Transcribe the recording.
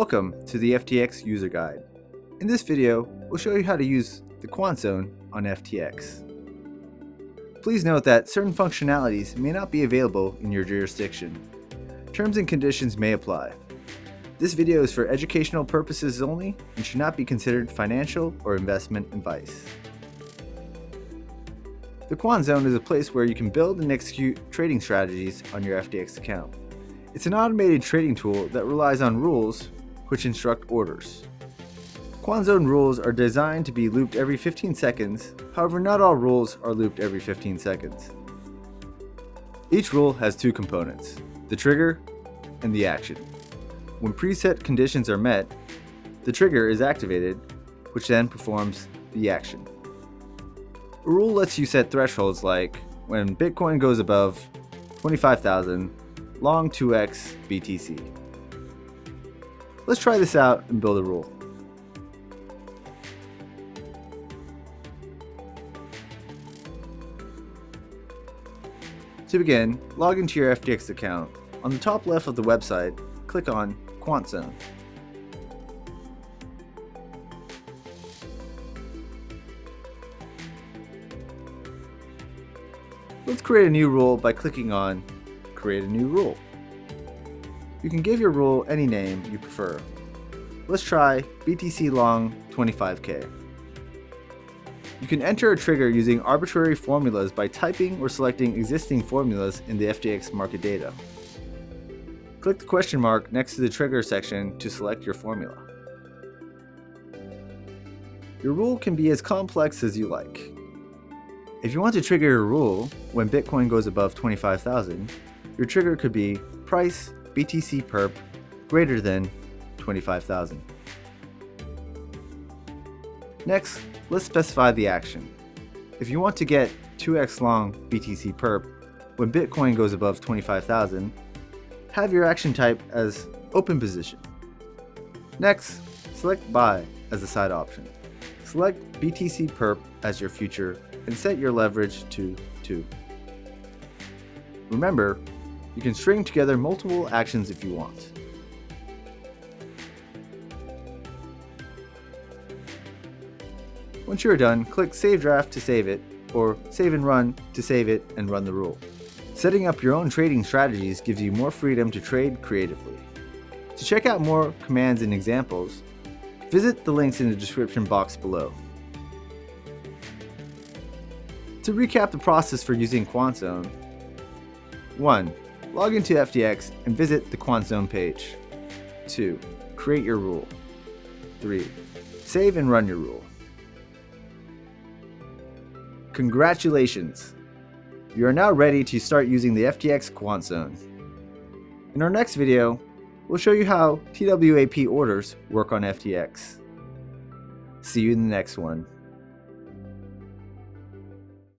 Welcome to the FTX user guide. In this video, we'll show you how to use the Quant zone on FTX. Please note that certain functionalities may not be available in your jurisdiction. Terms and conditions may apply. This video is for educational purposes only and should not be considered financial or investment advice. The Quant zone is a place where you can build and execute trading strategies on your FTX account. It's an automated trading tool that relies on rules which instruct orders. Quant zone rules are designed to be looped every 15 seconds, however not all rules are looped every 15 seconds. Each rule has two components, the trigger and the action. When preset conditions are met, the trigger is activated, which then performs the action. A rule lets you set thresholds like when Bitcoin goes above 25,000, long 2x BTC. Let's try this out and build a rule. To begin, log into your FTX account. On the top left of the website, click on Quant Zone. Let's create a new rule by clicking on Create a new rule. You can give your rule any name you prefer. Let's try BTC long 25k. You can enter a trigger using arbitrary formulas by typing or selecting existing formulas in the FTX market data. Click the question mark next to the trigger section to select your formula. Your rule can be as complex as you like. If you want to trigger your rule when Bitcoin goes above 25,000, your trigger could be price BTC perp greater than 25,000. Next, let's specify the action. If you want to get 2x long BTC perp when Bitcoin goes above 25,000, have your action type as open position. Next, select buy as the side option. Select BTC perp as your future and set your leverage to 2. Remember, you can string together multiple actions if you want. Once you're done, click Save Draft to save it, or Save and Run to save it and run the rule. Setting up your own trading strategies gives you more freedom to trade creatively. To check out more commands and examples, visit the links in the description box below. To recap the process for using Quant Zone: 1. Log into FTX and visit the Quant Zone page. 2. Create your rule. 3. Save and run your rule. Congratulations! You are now ready to start using the FTX Quant Zone. In our next video, we'll show you how TWAP orders work on FTX. See you in the next one.